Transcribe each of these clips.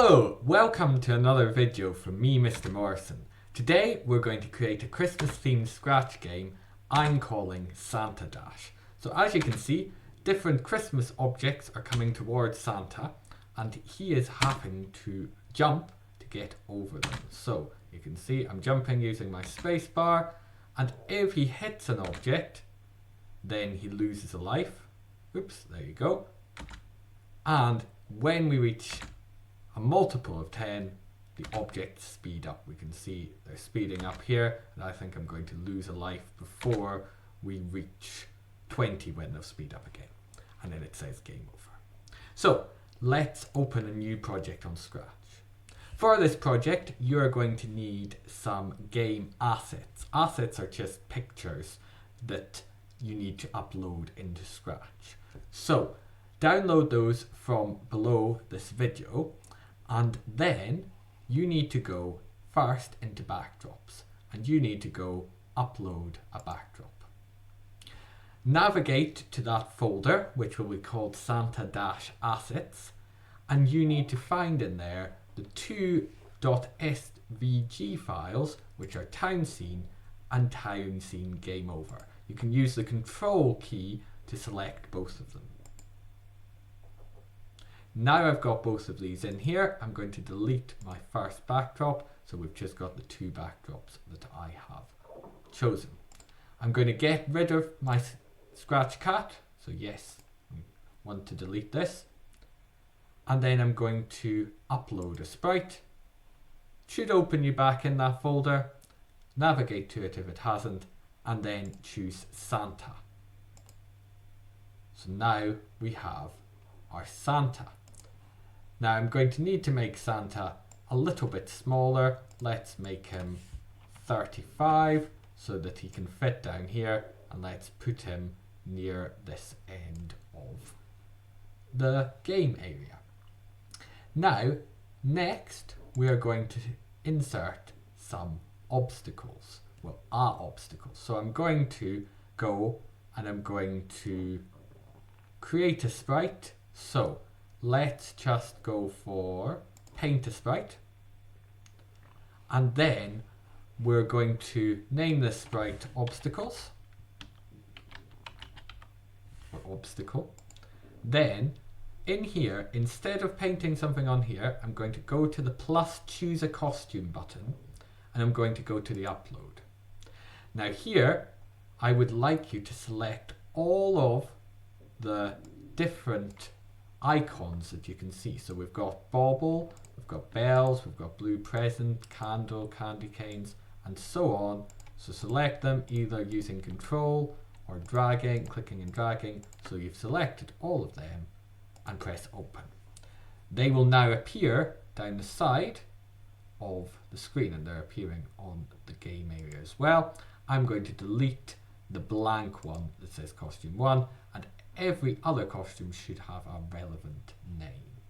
Hello, welcome to another video from me, Mr. Morrison. Today we're going to create a Christmas themed scratch game I'm calling Santa Dash. So as you can see, different Christmas objects are coming towards Santa and he is having to jump to get over them. So you can see I'm jumping using my space bar, and if he hits an object then he loses a life. Oops, there you go. And when we reach a multiple of 10, the objects speed up. We can see they're speeding up here, and I think I'm going to lose a life before we reach 20 when they'll speed up again. And then it says game over. So let's open a new project on Scratch. For this project, you're going to need some game assets. Assets are just pictures that you need to upload into Scratch. So download those from below this video, and then you need to go first into backdrops and you need to go upload a backdrop. Navigate to that folder, which will be called Santa Dash Assets, and you need to find in there the two .svg files, which are town scene and town scene game over. You can use the control key to select both of them. Now I've got both of these in here, I'm going to delete my first backdrop, so we've just got the two backdrops that I have chosen. I'm going to get rid of my scratch cat, so yes, I want to delete this. And then I'm going to upload a sprite. It should open you back in that folder, navigate to it if it hasn't, and then choose Santa. So now we have our Santa. Now I'm going to need to make Santa a little bit smaller. Let's make him 35 so that he can fit down here, and let's put him near this end of the game area. Now, next we are going to insert some obstacles. Well, our obstacles. So I'm going to go and I'm going to create a sprite. So let's just go for paint a sprite, and then we're going to name this sprite obstacles or obstacle. Then in here, instead of painting something on here, I'm going to go to the plus choose a costume button, and I'm going to go to the upload. Now here I would like you to select all of the different icons that you can see. So we've got bauble, we've got bells, we've got blue present, candle, candy canes, and so on. So select them either using control or dragging, clicking and dragging. So you've selected all of them and press open. They will now appear down the side of the screen, and they're appearing on the game area as well. I'm going to delete the blank one that says costume 1, and every other costume should have a relevant name.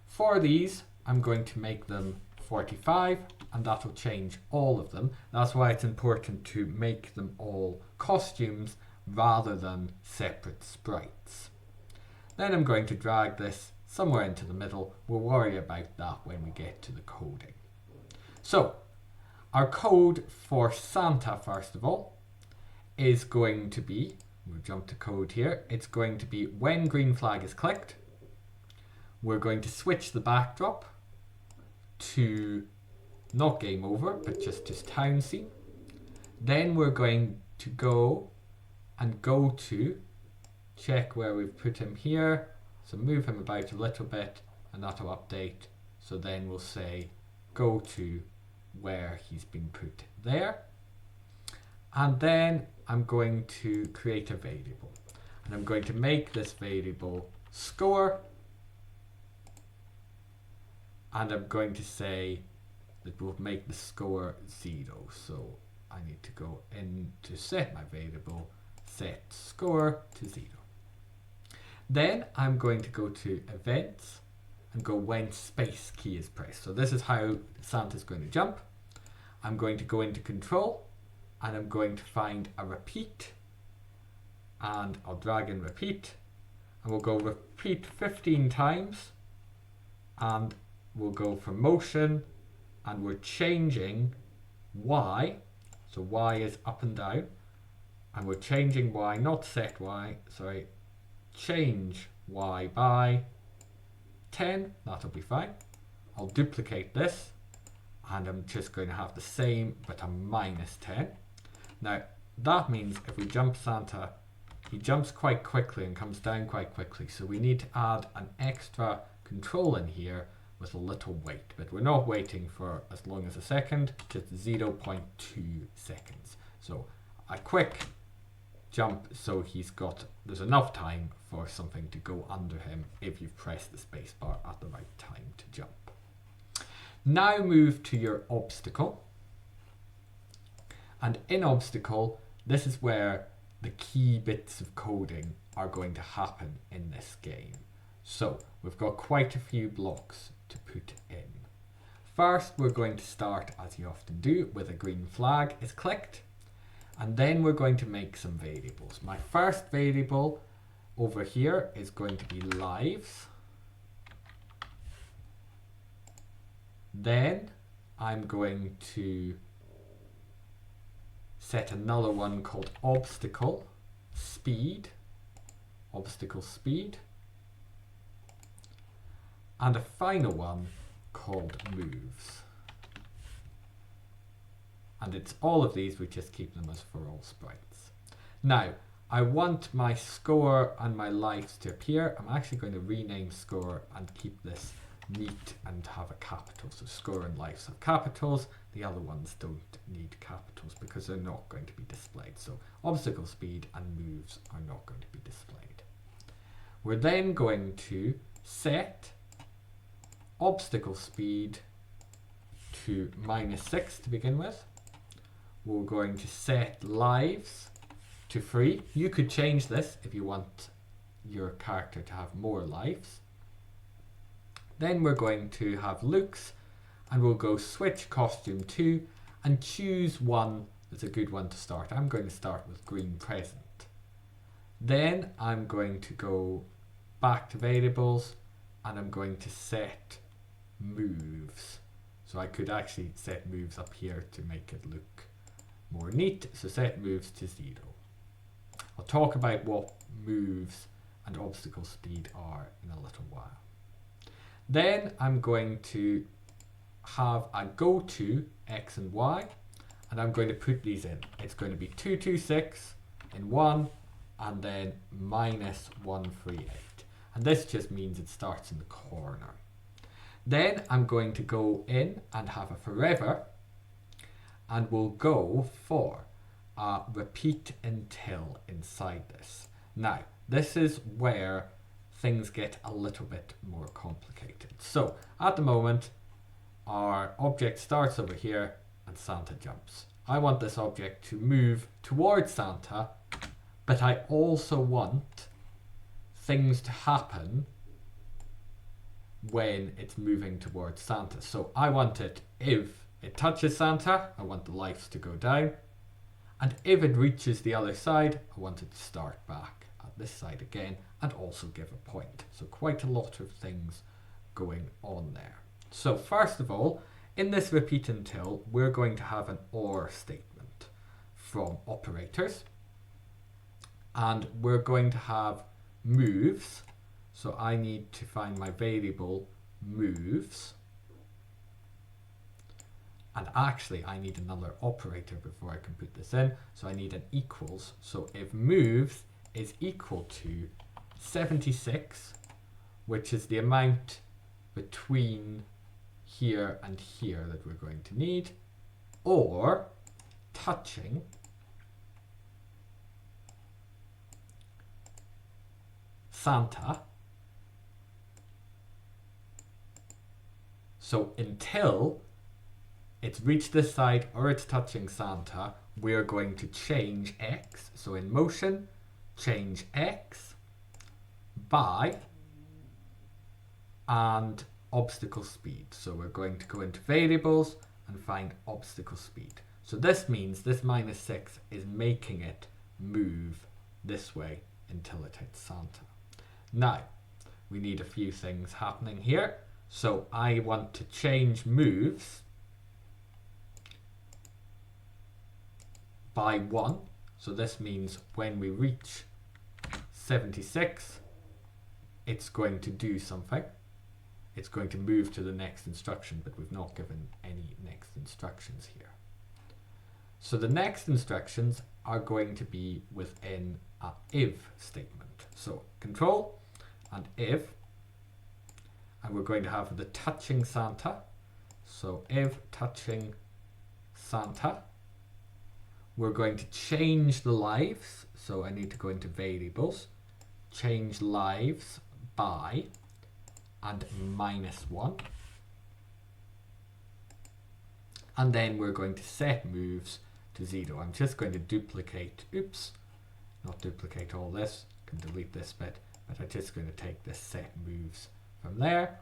For these, I'm going to make them 45, and that will change all of them. That's why it's important to make them all costumes rather than separate sprites. Then I'm going to drag this somewhere into the middle. We'll worry about that when we get to the coding. So, our code for Santa, first of all, is going to be, we'll jump to code here, it's going to be when green flag is clicked, we're going to switch the backdrop to not game over, but just town scene. Then we're going to go to check where we've put him here, so move him about a little bit and that'll update. So then we'll say go to where he's been put there, and then I'm going to create a variable, and I'm going to make this variable score, and I'm going to say that we'll make the score 0. So I need to go in to set my variable, set score to 0. Then I'm going to go to events and go when space key is pressed. So this is how Santa's going to jump. I'm going to go into control, and I'm going to find a repeat, and I'll drag in repeat, and we'll go repeat 15 times, and we'll go for motion, and we're changing y. So y is up and down, and we're changing y, not set y, sorry, change y by 10. That'll be fine. I'll duplicate this, and I'm just going to have the same but a minus 10. Now that means if we jump Santa, he jumps quite quickly and comes down quite quickly, so we need to add an extra control in here with a little wait, but we're not waiting for as long as a second, just 0.2 seconds. So a quick jump, so there's enough time for something to go under him if you've pressed the spacebar at the right time to jump. Now move to your obstacle, and in obstacle, this is where the key bits of coding are going to happen in this game. So we've got quite a few blocks to put in. First, we're going to start, as you often do, with a green flag is clicked, and then we're going to make some variables. My first variable over here is going to be lives. Then I'm going to set another one called obstacle speed, and a final one called moves. And it's all of these, we just keep them as for all sprites. Now, I want my score and my lives to appear. I'm actually going to rename score and keep this neat and have a capital. So score and lives have capitals. The other ones don't need capitals because they're not going to be displayed. So obstacle speed and moves are not going to be displayed. We're then going to set obstacle speed to -6 to begin with. We're going to set lives to 3. You could change this if you want your character to have more lives. Then we're going to have looks, and we'll go switch costume to and choose one that's a good one to start. I'm going to start with green present. Then I'm going to go back to variables, and I'm going to set moves. So I could actually set moves up here to make it look more neat. So set moves to 0. I'll talk about what moves and obstacle speed are in a little while. Then I'm going to have a go to X and Y, and I'm going to put these in. It's going to be 226 in 1, and then -138. And this just means it starts in the corner. Then I'm going to go in and have a forever, and we'll go for a repeat until inside this. Now, this is where things get a little bit more complicated. So at the moment, our object starts over here and Santa jumps. I want this object to move towards Santa, but I also want things to happen when it's moving towards Santa. So I want it, if it touches Santa, I want the lives to go down. And if it reaches the other side, I want it to start back at this side again and also give a point. So quite a lot of things going on there. So first of all, in this repeat until, we're going to have an OR statement from operators. And we're going to have moves. So I need to find my variable moves. And actually, I need another operator before I can put this in. So I need an equals. So if moves is equal to 76, which is the amount between here and here that we're going to need, or touching Santa. So until it's reached this side or it's touching Santa, we're going to change X. So in motion, change X by and obstacle speed. So we're going to go into variables and find obstacle speed. So this means this -6 is making it move this way until it hits Santa. Now, we need a few things happening here. So I want to change moves by 1. So this means when we reach 76, it's going to do something. It's going to move to the next instruction, but we've not given any next instructions here. So the next instructions are going to be within a if statement. So control and if, and we're going to have the touching Santa. So if touching Santa, we're going to change the lives. So I need to go into variables, change lives by and -1. And then we're going to set moves to 0. I'm just going to duplicate, not duplicate all this, can delete this bit, but I'm just going to take this set moves from there.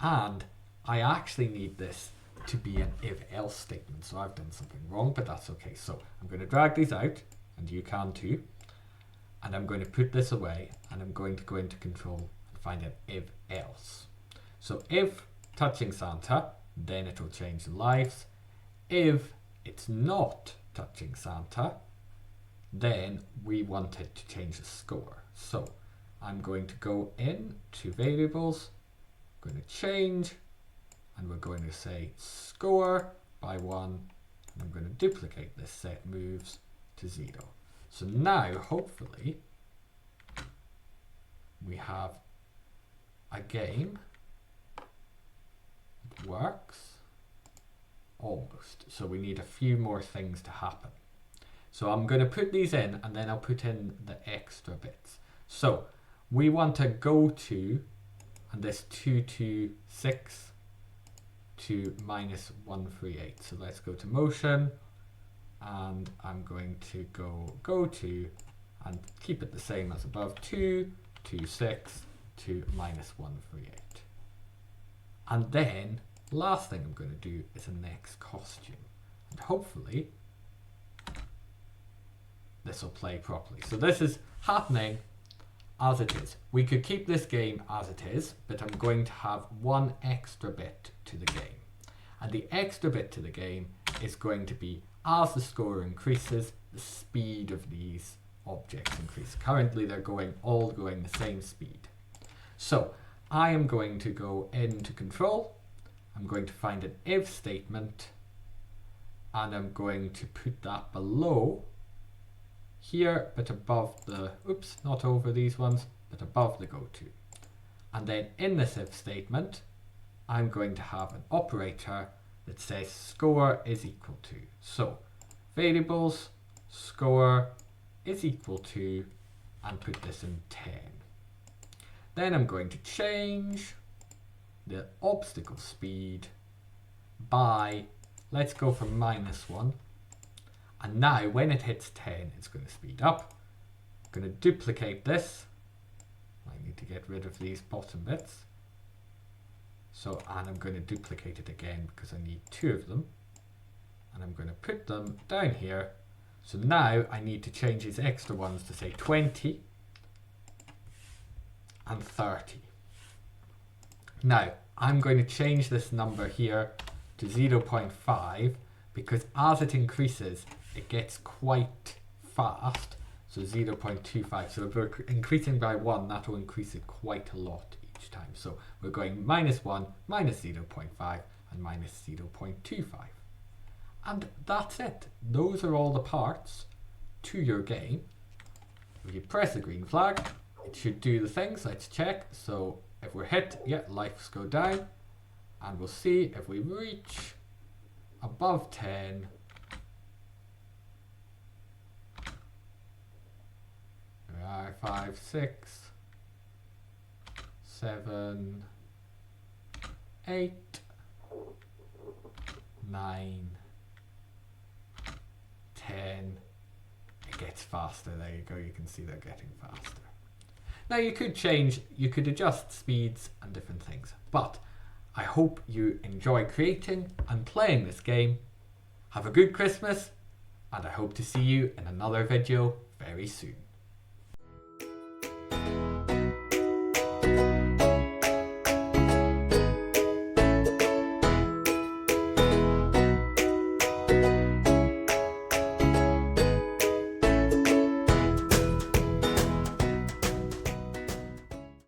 And I actually need this to be an if-else statement. So I've done something wrong, but that's okay. So I'm going to drag these out, and you can too. And I'm going to put this away, and I'm going to go into control and find an if-else. So if touching Santa, then it will change the lives. If it's not touching Santa, then we want it to change the score. So I'm going to go in to variables, I'm going to change, and we're going to say score by 1, and I'm going to duplicate this set moves to 0. So now, hopefully, we have a game that works almost. So we need a few more things to happen. So I'm going to put these in, and then I'll put in the extra bits. So we want to go to, and this 226 to -138. So let's go to motion, and I'm going to go to, and keep it the same as above, 226 to -138. And then last thing I'm going to do is a next costume, and hopefully this will play properly. So this is happening as it is. We could keep this game as it is, but I'm going to have one extra bit to the game. And the extra bit to the game is going to be, as the score increases, the speed of these objects increase. Currently they're all going the same speed. So I am going to go into control, I'm going to find an if statement, and I'm going to put that below here, but above the, not over these ones, but above the goto. And then in this if statement, I'm going to have an operator that says score is equal to. So variables, score is equal to, and put this in 10. Then I'm going to change the obstacle speed by, let's go for -1. And now when it hits 10, it's going to speed up. I'm going to duplicate this. I need to get rid of these bottom bits. So, and I'm going to duplicate it again because I need 2 of them. And I'm going to put them down here. So now I need to change these extra ones to say 20 and 30. Now, I'm going to change this number here to 0.5 because as it increases, it gets quite fast. So 0.25. So if we're increasing by 1, that will increase it quite a lot each time. So we're going -1, -0.5, and -0.25. And that's it. Those are all the parts to your game. If you press the green flag, it should do the things. Let's check. So if we're hit, yeah, lives go down. And we'll see if we reach above 10. 5, 6, 7, 8, 9, 10. It gets faster. There you go. You can see they're getting faster. Now you could adjust speeds and different things, but I hope you enjoy creating and playing this game. Have a good Christmas, and I hope to see you in another video very soon.